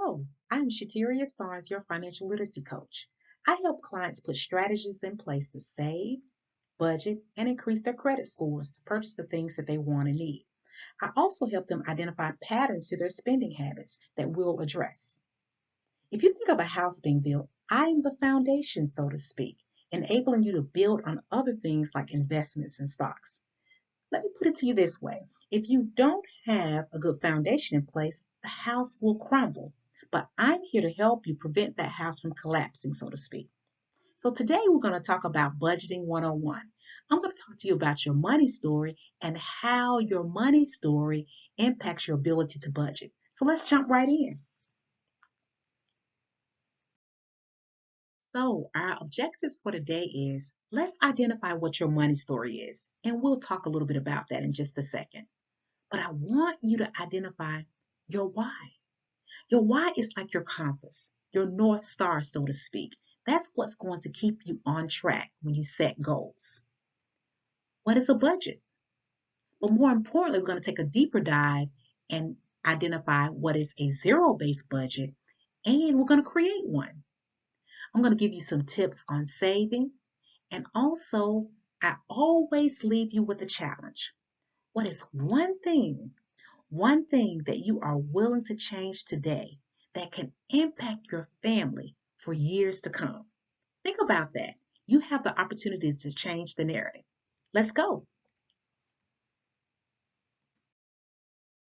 Hello, I'm Shatiria Stars, your financial literacy coach. I help clients put strategies in place to save, budget, and increase their credit scores to purchase the things that they want and need. I also help them identify patterns to their spending habits that we'll address. If you think of a house being built, I am the foundation, so to speak, enabling you to build on other things like investments and stocks. Let me put it to you this way. If you don't have a good foundation in place, the house will crumble. But I'm here to help you prevent that house from collapsing, so to speak. So today we're going to talk about budgeting 101. I'm going to talk to you about your money story and how your money story impacts your ability to budget. So let's jump right in. So our objectives for today is let's identify what your money story is. And we'll talk a little bit about that in just a second. But I want you to identify your why. Your why is like your compass, your North Star, so to speak. That's what's going to keep you on track when you set goals. What is a budget? But more importantly, we're going to take a deeper dive and identify what is a zero-based budget, and we're going to create one. I'm going to give you some tips on saving, and also I always leave you with a challenge. What is one thing that you are willing to change today that can impact your family for years to come? Think about that. You have the opportunity to change the narrative. Let's go.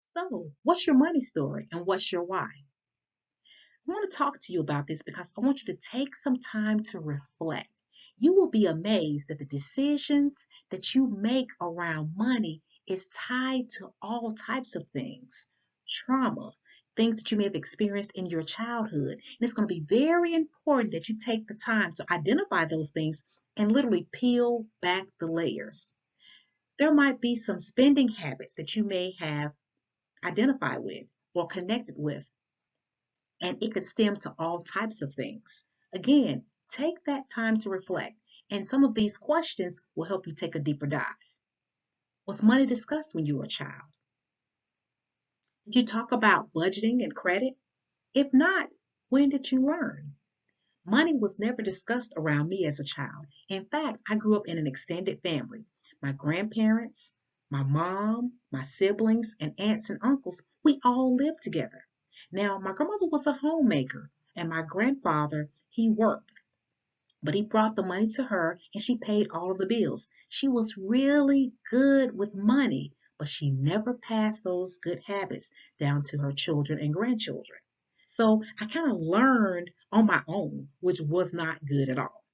So, what's your money story and what's your why? I want to talk to you about this because I want you to take some time to reflect. You will be amazed that the decisions that you make around money is tied to all types of things. Trauma, things that you may have experienced in your childhood. And it's going to be very important that you take the time to identify those things and literally peel back the layers. There might be some spending habits that you may have identified with or connected with, and it could stem to all types of things. Again, take that time to reflect, and some of these questions will help you take a deeper dive. Was money discussed when you were a child? Did you talk about budgeting and credit? If not, when did you learn? Money was never discussed around me as a child. In fact, I grew up in an extended family. My grandparents, my mom, my siblings, and aunts and uncles, we all lived together. Now, my grandmother was a homemaker, and my grandfather, he worked, but he brought the money to her and she paid all of the bills. She was really good with money, but she never passed those good habits down to her children and grandchildren. So I kind of learned on my own, which was not good at all.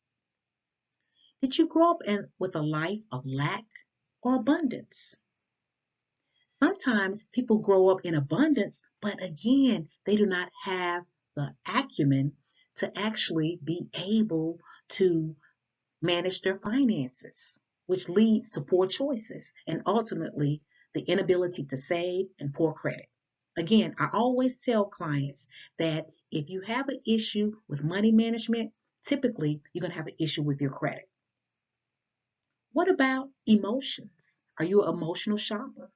Did you grow up with a life of lack or abundance? Sometimes people grow up in abundance, but again, they do not have the acumen to actually be able to manage their finances, which leads to poor choices and ultimately the inability to save and poor credit. Again, I always tell clients that if you have an issue with money management, typically you're going to have an issue with your credit. What about emotions? Are you an emotional shopper?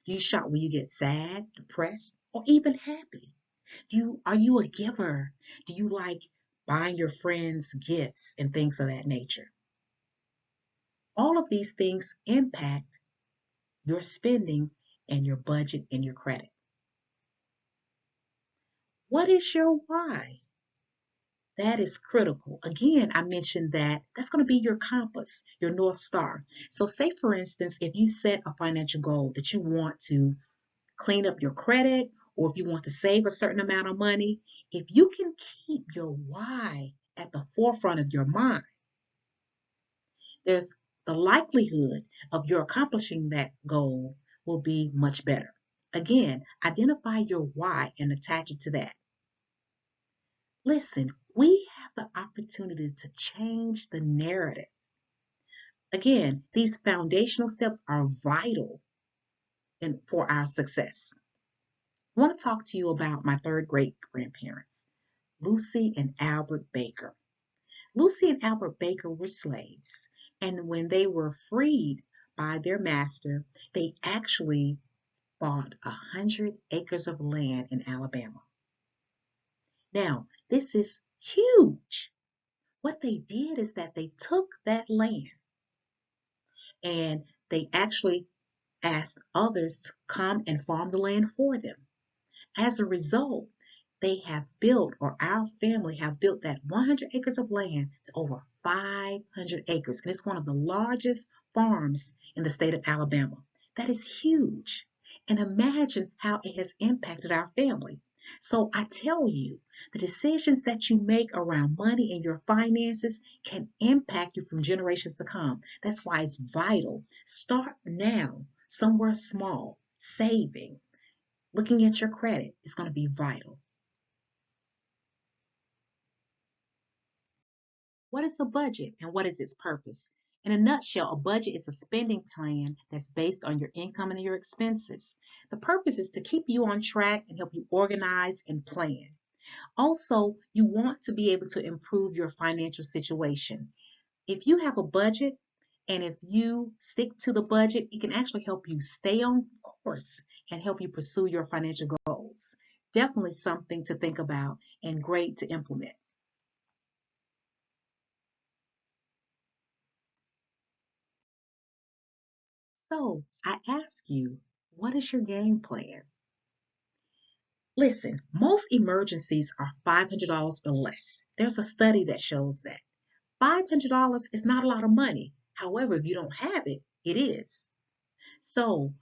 Do you shop when you get sad, depressed, or even happy? Are you a giver? Do you like buying your friends gifts and things of that nature? All of these things impact your spending and your budget and your credit. What is your why? That is critical. Again, I mentioned that that's going to be your compass, your North Star. So say, for instance, if you set a financial goal that you want to clean up your credit, or if you want to save a certain amount of money, if you can keep your why at the forefront of your mind, there's the likelihood of your accomplishing that goal will be much better. Again, identify your why and attach it to that. Listen, we have the opportunity to change the narrative. Again, these foundational steps are vital for our success. I want to talk to you about my third great grandparents, Lucy and Albert Baker. Lucy and Albert Baker were slaves, and when they were freed by their master, they actually bought 100 acres of land in Alabama. Now, this is huge. What they did is that they took that land and they actually asked others to come and farm the land for them. As a result, they have built, or our family have built, that 100 acres of land to over 500 acres. And it's one of the largest farms in the state of Alabama. That is huge. And imagine how it has impacted our family. So I tell you, the decisions that you make around money and your finances can impact you from generations to come. That's why it's vital. Start now, somewhere small, saving. Looking at your credit is going to be vital. What is a budget and what is its purpose? In a nutshell, a budget is a spending plan that's based on your income and your expenses. The purpose is to keep you on track and help you organize and plan. Also, you want to be able to improve your financial situation. If you have a budget and if you stick to the budget, it can actually help you stay on course and help you pursue your financial goals. Definitely something to think about and great to implement. So I ask you, what is your game plan? Listen, most emergencies are $500 or less. There's a study that shows that. $500 is not a lot of money. However, if you don't have it, it is. So,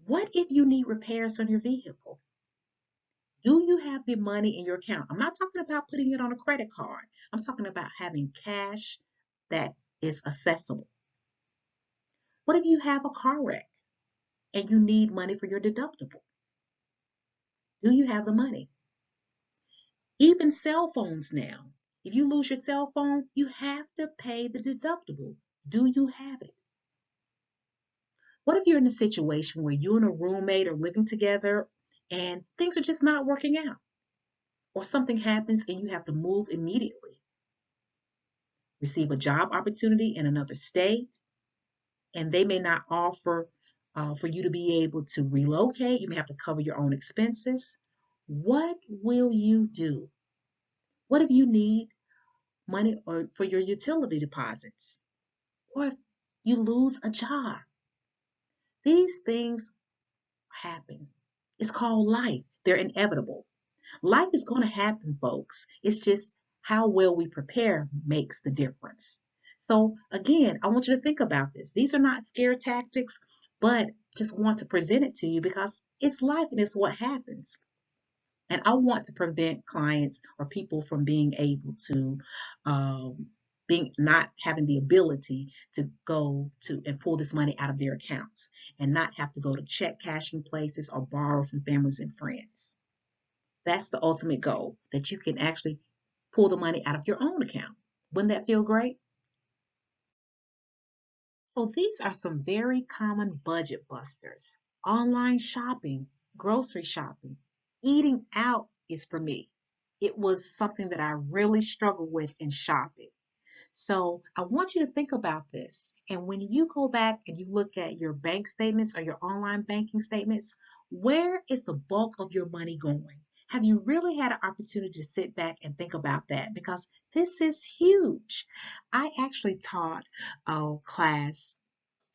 what if you need repairs on your vehicle? Do you have the money in your account? I'm not talking about putting it on a credit card. I'm talking about having cash that is accessible. What if you have a car wreck and you need money for your deductible? Do you have the money? Even cell phones now. If you lose your cell phone, you have to pay the deductible. Do you have it? What if you're in a situation where you and a roommate are living together and things are just not working out? Or something happens and you have to move immediately, receive a job opportunity in another state, and they may not offer for you to be able to relocate. You may have to cover your own expenses. What will you do? What if you need money or for your utility deposits? Or if you lose a job? These things happen. It's called life. They're inevitable. Life is going to happen, folks. It's just how well we prepare makes the difference. So, again, I want you to think about this. These are not scare tactics, but just want to present it to you because it's life and it's what happens. And I want to prevent clients or people from being able to, being not having the ability to go to and pull this money out of their accounts and not have to go to check cashing places or borrow from families and friends. That's the ultimate goal, that you can actually pull the money out of your own account. Wouldn't that feel great? So these are some very common budget busters. Online shopping, grocery shopping, eating out is for me. It was something that I really struggled with in shopping. So I want you to think about this. And when you go back and you look at your bank statements or your online banking statements, where is the bulk of your money going? Have you really had an opportunity to sit back and think about that? Because this is huge. I actually taught a class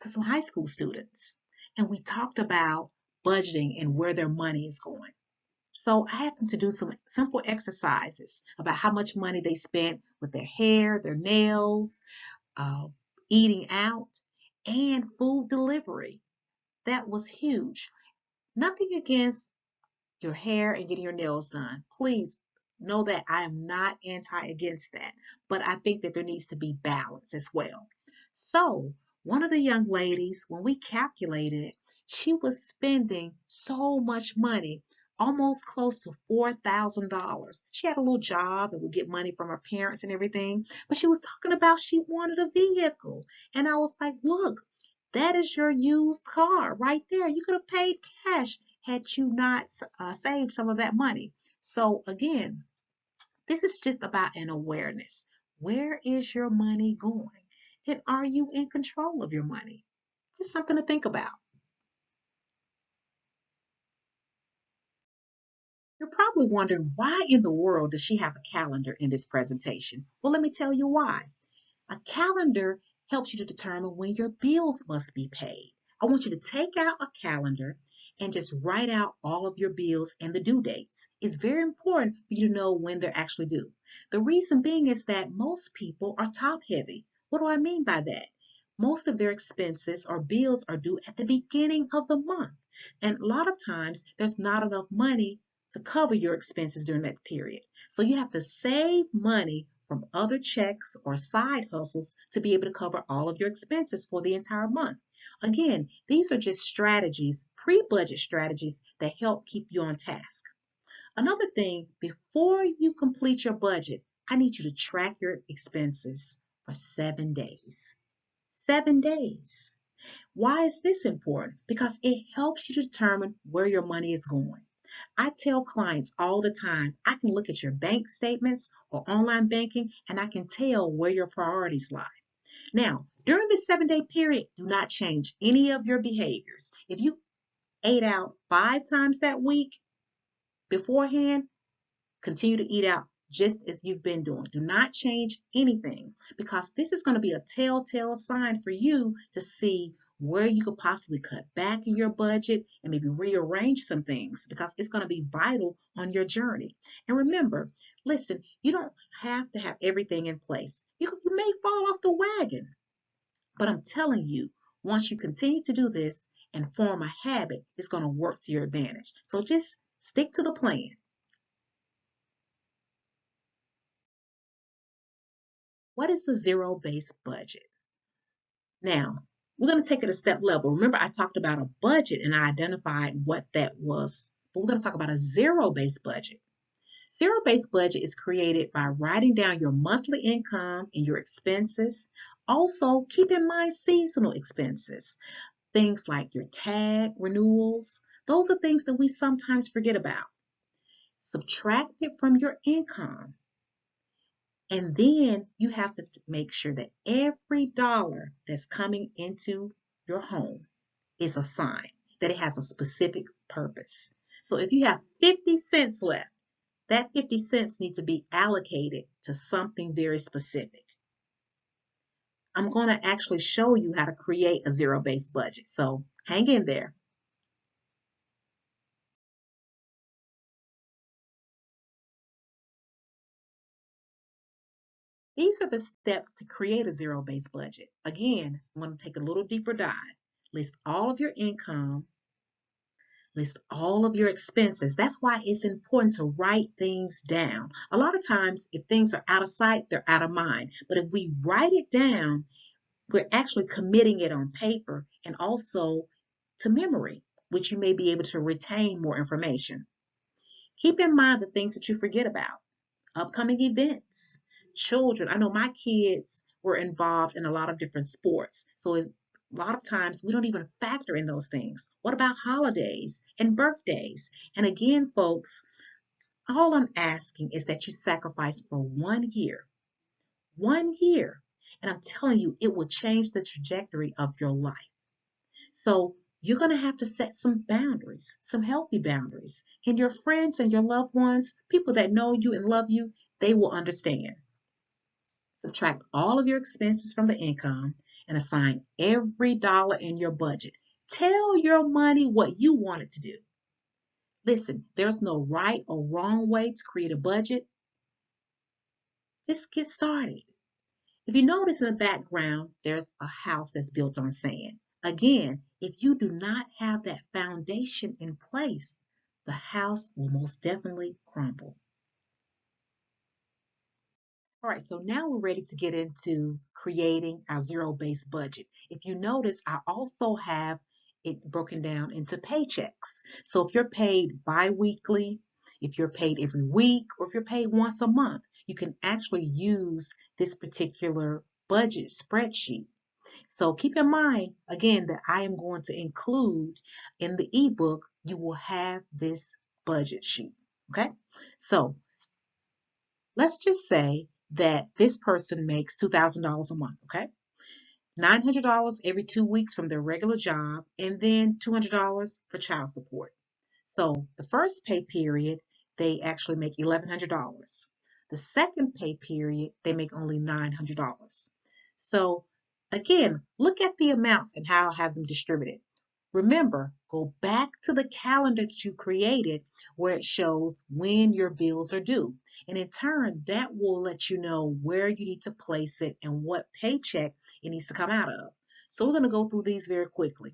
to some high school students, and we talked about budgeting and where their money is going. So I had them to do some simple exercises about how much money they spent with their hair, their nails, uh, eating out, and food delivery. That was huge. Nothing against your hair and getting your nails done. Please know that I am not anti against that, but I think that there needs to be balance as well. So, one of the young ladies, when we calculated it, she was spending so much money, almost close to $4,000. She had a little job and would get money from her parents and everything, but she was talking about she wanted a vehicle. And I was like, look, that is your used car right there. You could have paid cash had you not saved some of that money. So, again, this is just about an awareness. Where is your money going? And are you in control of your money? Just something to think about. You're probably wondering, why in the world does she have a calendar in this presentation? Well, let me tell you why. A calendar helps you to determine when your bills must be paid. I want you to take out a calendar and just write out all of your bills and the due dates. It's very important for you to know when they're actually due. The reason being is that most people are top heavy. What do I mean by that? Most of their expenses or bills are due at the beginning of the month. And a lot of times there's not enough money to cover your expenses during that period. So you have to save money from other checks or side hustles to be able to cover all of your expenses for the entire month. Again, these are just strategies, pre-budget strategies that help keep you on task. Another thing, before you complete your budget, I need you to track your expenses for 7 days. 7 days. Why is this important? Because it helps you to determine where your money is going. I tell clients all the time, I can look at your bank statements or online banking and I can tell where your priorities lie. Now, during this 7 day period, do not change any of your behaviors. If you ate out 5 times that week beforehand, continue to eat out just as you've been doing. Do not change anything, because this is going to be a telltale sign for you to see where you could possibly cut back in your budget and maybe rearrange some things, because it's going to be vital on your journey. And remember, listen, you don't have to have everything in place. You may fall off the wagon, but I'm telling you, once you continue to do this and form a habit, it's going to work to your advantage. So just stick to the plan. What is a zero-based budget? Now, we're going to take it a step level. Remember, I talked about a budget and I identified what that was. But we're going to talk about a zero-based budget. Zero-based budget is created by writing down your monthly income and your expenses. Also, keep in mind seasonal expenses. Things like your tag renewals. Those are things that we sometimes forget about. Subtract it from your income. And then you have to make sure that every dollar that's coming into your home is a sign, that it has a specific purpose. So if you have 50 cents left, that 50 cents needs to be allocated to something very specific. I'm going to actually show you how to create a zero-based budget. So hang in there. These are the steps to create a zero-based budget. Again, I'm going to take a little deeper dive. List all of your income. List all of your expenses. That's why it's important to write things down. A lot of times, if things are out of sight, they're out of mind. But if we write it down, we're actually committing it on paper and also to memory, which you may be able to retain more information. Keep in mind the things that you forget about. Upcoming events, children. I know my kids were involved in a lot of different sports. So a lot of times we don't even factor in those things. What about holidays and birthdays? And again, folks, all I'm asking is that you sacrifice for 1 year. 1 year. And I'm telling you, it will change the trajectory of your life. So you're going to have to set some boundaries, some healthy boundaries. And your friends and your loved ones, people that know you and love you, they will understand. Subtract all of your expenses from the income and assign every dollar in your budget. Tell your money what you want it to do. Listen, there's no right or wrong way to create a budget. Just get started. If you notice in the background, there's a house that's built on sand. Again, if you do not have that foundation in place, the house will most definitely crumble. All right, so now we're ready to get into creating our zero-based budget. If you notice, I also have it broken down into paychecks. So if you're paid bi-weekly, if you're paid every week, or if you're paid once a month, you can actually use this particular budget spreadsheet. So keep in mind, again, that I am going to include in the ebook, you will have this budget sheet. Okay, so let's just say that this person makes $2,000 a month, okay? $900 every 2 weeks from their regular job, and then $200 for child support. So the first pay period, they actually make $1,100. The second pay period, they make only $900. So again, look at the amounts and how I have them distributed. Remember, go back to the calendar that you created where it shows when your bills are due. And in turn, that will let you know where you need to place it and what paycheck it needs to come out of. So we're going to go through these very quickly.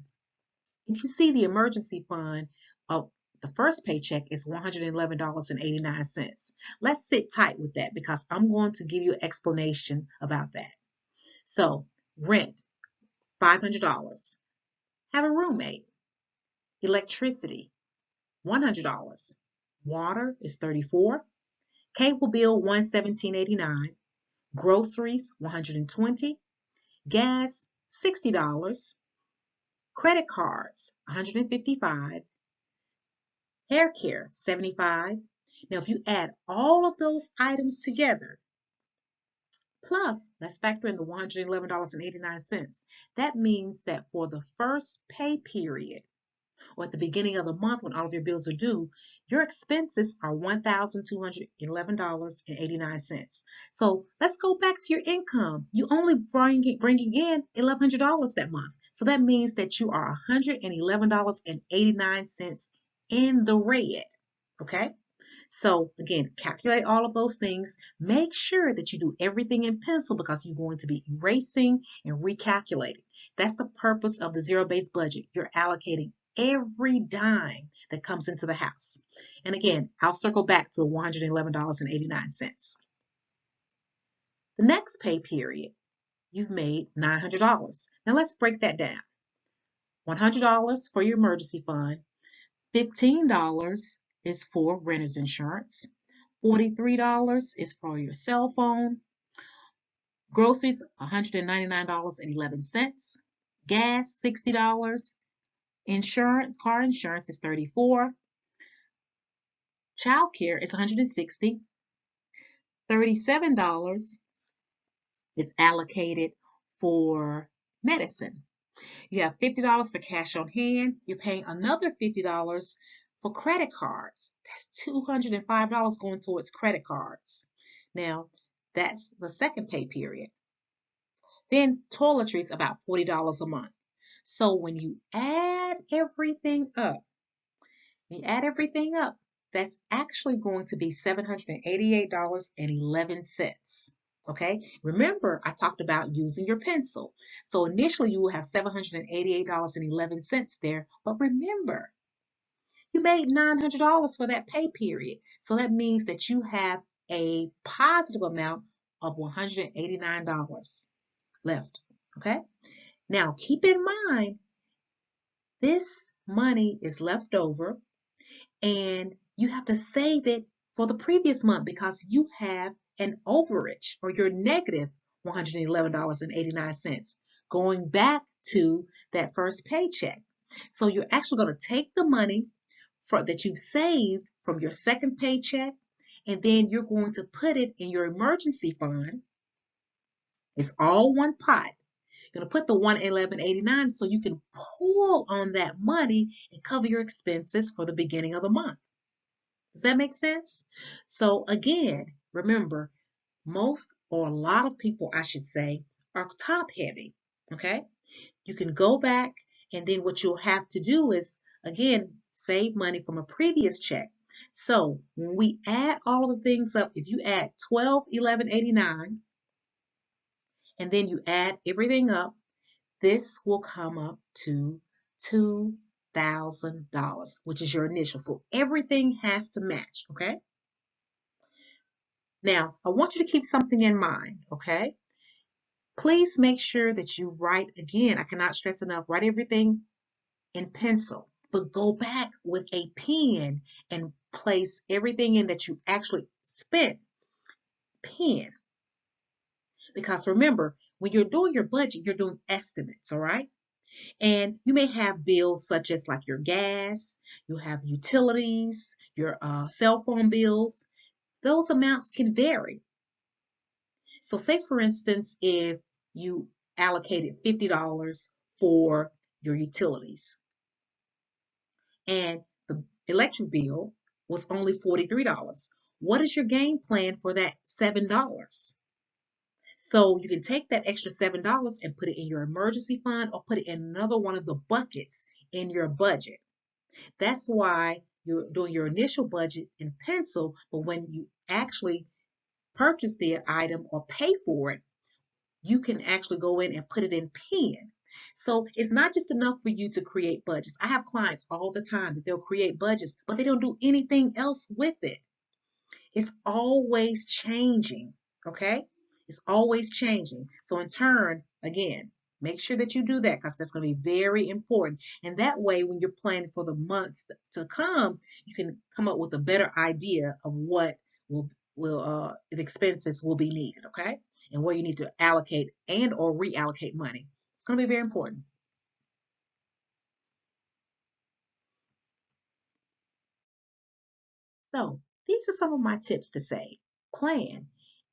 If you see the emergency fund, the first paycheck is $111.89. Let's sit tight with that because I'm going to give you an explanation about that. So, rent, $500. Have a roommate. Electricity, $100. Water is $34. Cable bill, $117.89. Groceries, $120. Gas, $60. Credit cards, $155. Hair care, $75. Now, if you add all of those items together, plus let's factor in the $111.89, that means that for the first pay period, or at the beginning of the month when all of your bills are due, your expenses are $1,211.89. So let's go back to your income. You only bringing in $1,100 that month. So that means that you are $111.89 in the red. Okay? So again, calculate all of those things. Make sure that you do everything in pencil because you're going to be erasing and recalculating. That's the purpose of the zero-based budget. You're allocating every dime that comes into the house. And again, I'll circle back to $111.89. The next pay period, you've made $900. Now let's break that down. $100 for your emergency fund, $15 is for renter's insurance, $43 is for your cell phone, groceries, $199.11, gas, $60, insurance, car insurance is $34, childcare is $160, $37 is allocated for medicine. You have $50 for cash on hand. You're paying another $50 for credit cards. That's $205 going towards credit cards. Now, that's the second pay period. Then toiletry is about $40 a month. So when you add everything up, that's actually going to be $788.11. Okay, remember I talked about using your pencil. So initially you will have $788.11 there, but remember, you made $900 for that pay period. So that means that you have a positive amount of $189 left. Okay, now keep in mind, this money is left over and you have to save it for the previous month because you have an overage or you're negative $111.89 going back to that first paycheck. So you're actually going to take the money that you've saved from your second paycheck and then you're going to put it in your emergency fund. It's all one pot. You're going to put the $111.89 so you can pull on that money and cover your expenses for the beginning of the month. Does that make sense? So again, remember, most or a lot of people, I should say, are top heavy. Okay? You can go back and then what you'll have to do is, again, save money from a previous check. So when we add all of the things up, if you add $1,211.89 and then you add everything up, this will come up to $2,000, which is your initial. So everything has to match, okay? Now, I want you to keep something in mind, okay? Please make sure that you write, again, I cannot stress enough, write everything in pencil, but go back with a pen and place everything in that you actually spent, pen. Because remember, when you're doing your budget, you're doing estimates, all right? And you may have bills such as like your gas, you have utilities, your cell phone bills. Those amounts can vary. So say for instance, if you allocated $50 for your utilities and the electric bill was only $43. What is your game plan for that $7? So you can take that extra $7 and put it in your emergency fund or put it in another one of the buckets in your budget. That's why you're doing your initial budget in pencil, but when you actually purchase the item or pay for it, you can actually go in and put it in pen. So it's not just enough for you to create budgets. I have clients all the time that they'll create budgets, but they don't do anything else with it. It's always changing, okay? It's always changing. So in turn, again, make sure that you do that because that's going to be very important. And that way, when you're planning for the months to come, you can come up with a better idea of what the expenses will be needed, okay? And where you need to allocate and or reallocate money. It's going to be very important. So these are some of my tips to save. Plan.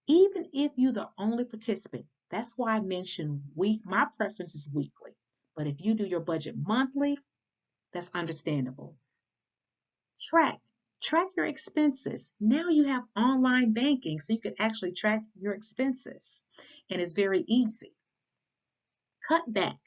Even if you're the only participant, that's why I mentioned week. My preference is weekly. But if you do your budget monthly, that's understandable. Track. Track your expenses. Now you have online banking, so you can actually track your expenses. And it's very easy. Cut back.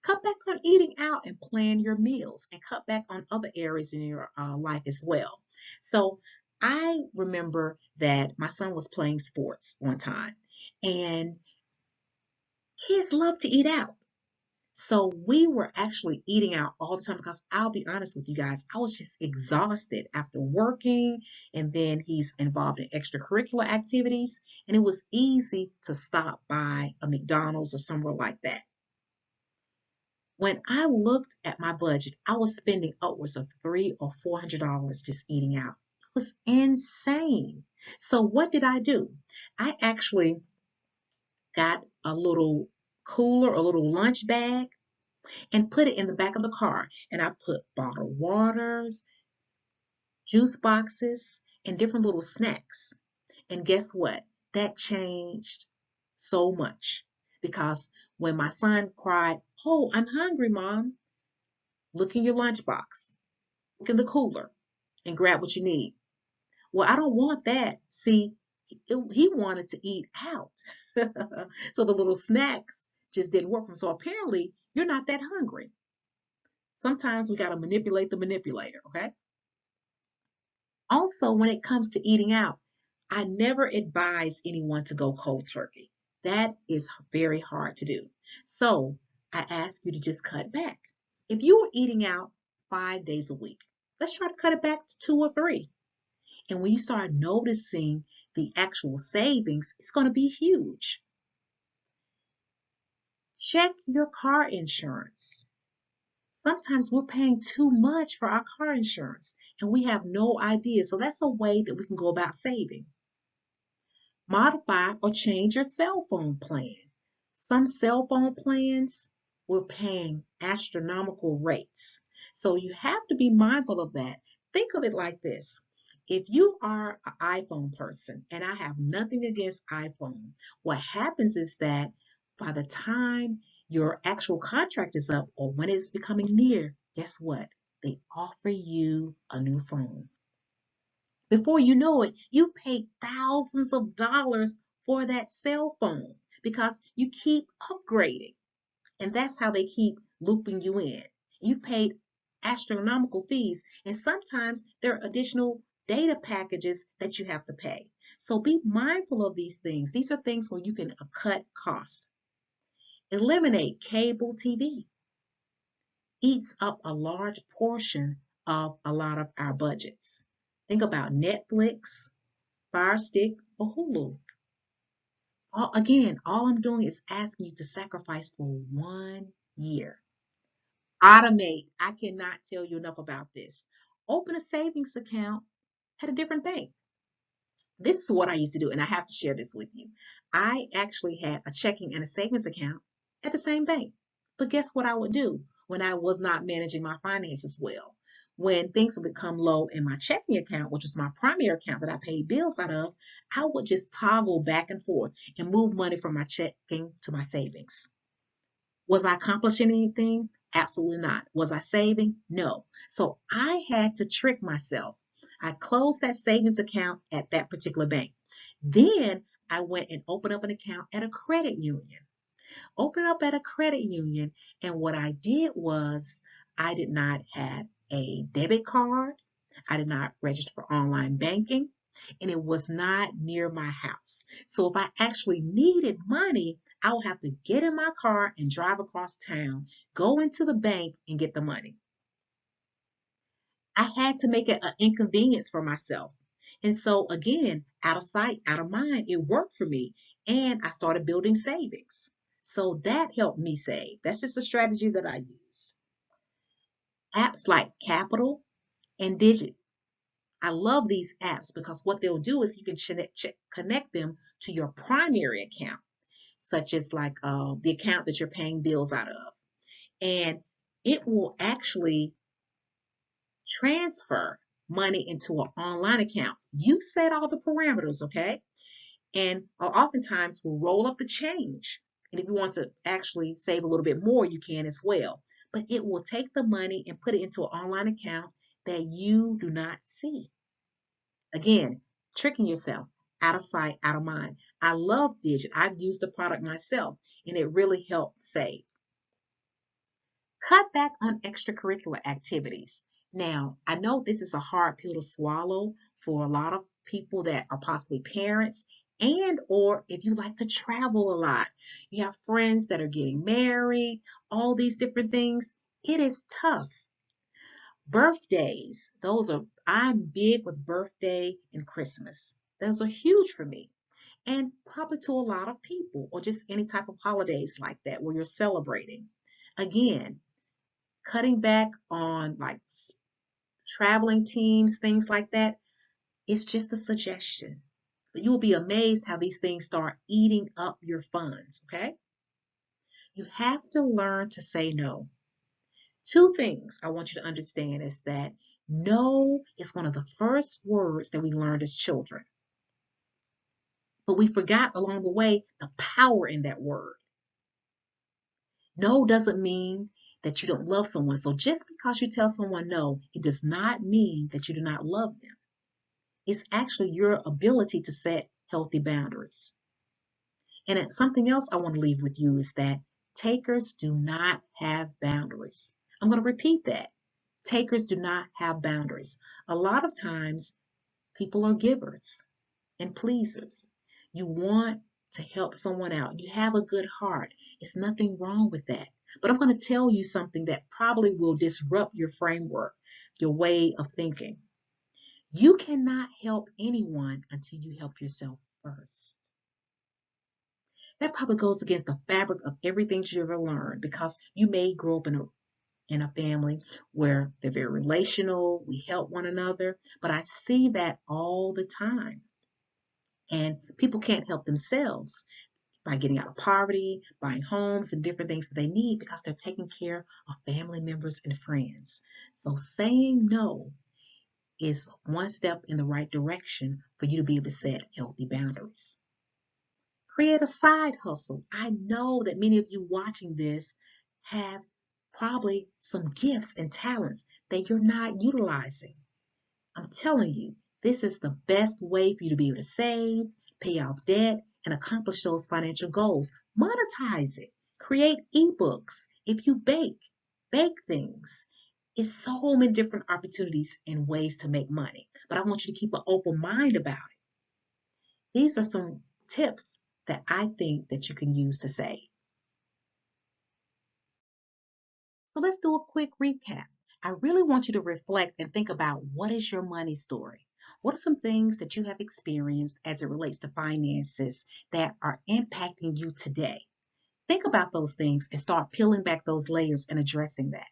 Cut back on eating out and plan your meals and cut back on other areas in your life as well. So I remember that my son was playing sports one time and kids love to eat out. So we were actually eating out all the time because I'll be honest with you guys, I was just exhausted after working, and then he's involved in extracurricular activities, and it was easy to stop by a McDonald's or somewhere like that. When I looked at my budget, I was spending upwards of $300 or $400 just eating out. It was insane. So what did I do? I actually got a little cooler, a little lunch bag, and put it in the back of the car. And I put bottled waters, juice boxes, and different little snacks. And guess what? That changed so much because when my son cried, "Oh, I'm hungry, Mom," look in your lunchbox, look in the cooler, and grab what you need. Well, I don't want that. See, he wanted to eat out. So the little snacks just didn't work for him. So apparently, you're not that hungry. Sometimes we got to manipulate the manipulator, okay? Also, when it comes to eating out, I never advise anyone to go cold turkey. That is very hard to do. So I ask you to just cut back. If you were eating out 5 days a week, let's try to cut it back to 2 or 3. And when you start noticing the actual savings, it's going to be huge. Check your car insurance. Sometimes we're paying too much for our car insurance and we have no idea. So that's a way that we can go about saving. Modify or change your cell phone plan. Some cell phone plans, we're paying astronomical rates. So you have to be mindful of that. Think of it like this. If you are an iPhone person, and I have nothing against iPhone, what happens is that by the time your actual contract is up or when it's becoming near, guess what? They offer you a new phone. Before you know it, you've paid thousands of dollars for that cell phone because you keep upgrading. And that's how they keep looping you in. You've paid astronomical fees, and sometimes there are additional data packages that you have to pay. So be mindful of these things. These are things where you can cut costs. Eliminate cable TV. Eats up a large portion of a lot of our budgets. Think about Netflix, Fire Stick, or Hulu. All I'm doing is asking you to sacrifice for 1 year. Automate. I cannot tell you enough about this. Open a savings account at a different bank. This is what I used to do, and I have to share this with you. I actually had a checking and a savings account at the same bank. But guess what I would do when I was not managing my finances well? When things would become low in my checking account, which was my primary account that I paid bills out of, I would just toggle back and forth and move money from my checking to my savings. Was I accomplishing anything? Absolutely not. Was I saving? No. So I had to trick myself. I closed that savings account at that particular bank. Then I went and opened up an account at a credit union. Opened up at a credit union, and what I did was I did not have a debit card. I did not register for online banking, and it was not near my house. So if I actually needed money, I would have to get in my car and drive across town, go into the bank and get the money. I had to make it an inconvenience for myself. And so again, out of sight, out of mind, it worked for me. And I started building savings. So that helped me save. That's just a strategy that I use. Apps like Capital and Digit. I love these apps because what they'll do is you can connect them to your primary account, such as like the account that you're paying bills out of. And it will actually transfer money into an online account. You set all the parameters, okay? And oftentimes we'll roll up the change. And if you want to actually save a little bit more, you can as well. But it will take the money and put it into an online account that you do not see. Again, tricking yourself. Out of sight, out of mind. I love Digit. I've used the product myself, and it really helped save. Cut back on extracurricular activities. Now, I know this is a hard pill to swallow for a lot of people that are possibly parents, and or if you like to travel a lot. You have friends that are getting married, all these different things. It is tough. Birthdays, I'm big with birthday and Christmas. Those are huge for me. And probably to a lot of people, or just any type of holidays like that where you're celebrating. Again, cutting back on like traveling teams, things like that, it's just a suggestion. But you will be amazed how these things start eating up your funds, okay? You have to learn to say no. Two things I want you to understand is that no is one of the first words that we learned as children. But we forgot along the way the power in that word. No doesn't mean that you don't love someone. So just because you tell someone no, it does not mean that you do not love them. It's actually your ability to set healthy boundaries. And something else I want to leave with you is that takers do not have boundaries. I'm going to repeat that. Takers do not have boundaries. A lot of times, people are givers and pleasers. You want to help someone out. You have a good heart. It's nothing wrong with that. But I'm going to tell you something that probably will disrupt your framework, your way of thinking. You cannot help anyone until you help yourself first. That probably goes against the fabric of everything you ever learned because you may grow up in a family where they're very relational, we help one another, but I see that all the time. And people can't help themselves by getting out of poverty, buying homes and different things that they need because they're taking care of family members and friends. So saying no is one step in the right direction for you to be able to set healthy boundaries. Create a side hustle. I know that many of you watching this have probably some gifts and talents that you're not utilizing. I'm telling you, this is the best way for you to be able to save, pay off debt, and accomplish those financial goals. Monetize it. Create ebooks. If you bake things. It's so many different opportunities and ways to make money. But I want you to keep an open mind about it. These are some tips that I think that you can use to save. So let's do a quick recap. I really want you to reflect and think about what is your money story? What are some things that you have experienced as it relates to finances that are impacting you today? Think about those things and start peeling back those layers and addressing that.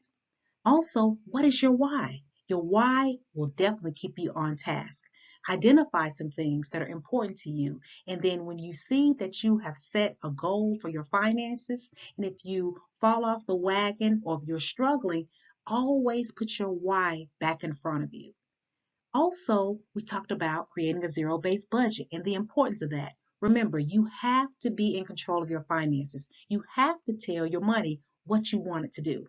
Also, what is your why? Your why will definitely keep you on task. Identify some things that are important to you. And then when you see that you have set a goal for your finances, and if you fall off the wagon or if you're struggling, always put your why back in front of you. Also, we talked about creating a zero-based budget and the importance of that. Remember, you have to be in control of your finances. You have to tell your money what you want it to do.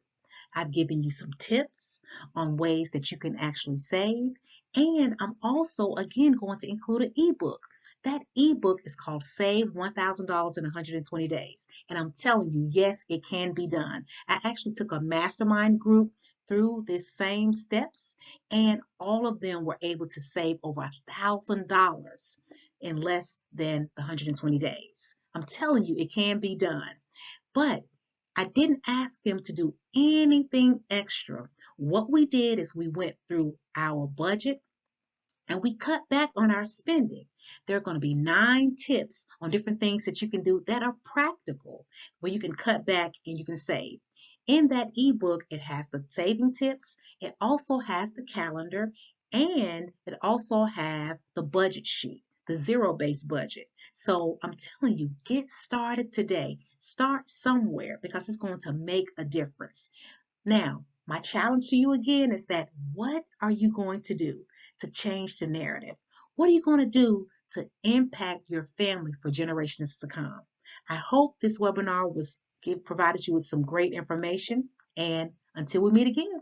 I've given you some tips on ways that you can actually save, And I'm also, again, going to include an ebook. That ebook is called Save $1,000 in 120 Days. And I'm telling you, yes, it can be done. I actually took a mastermind group through these same steps, and all of them were able to save over $1,000 in less than the 120 days. I'm telling you, it can be done. But I didn't ask them to do anything extra. What we did is we went through our budget and we cut back on our spending. There are going to be 9 tips on different things that you can do that are practical, where you can cut back and you can save. In that ebook, it has the saving tips, it also has the calendar, and it also has the budget sheet, the zero-based budget. So I'm telling you, get started today. Start somewhere because it's going to make a difference. Now, my challenge to you again is that what are you going to do to change the narrative? What are you going to do to impact your family for generations to come? I hope this webinar provided you with some great information, and until we meet again.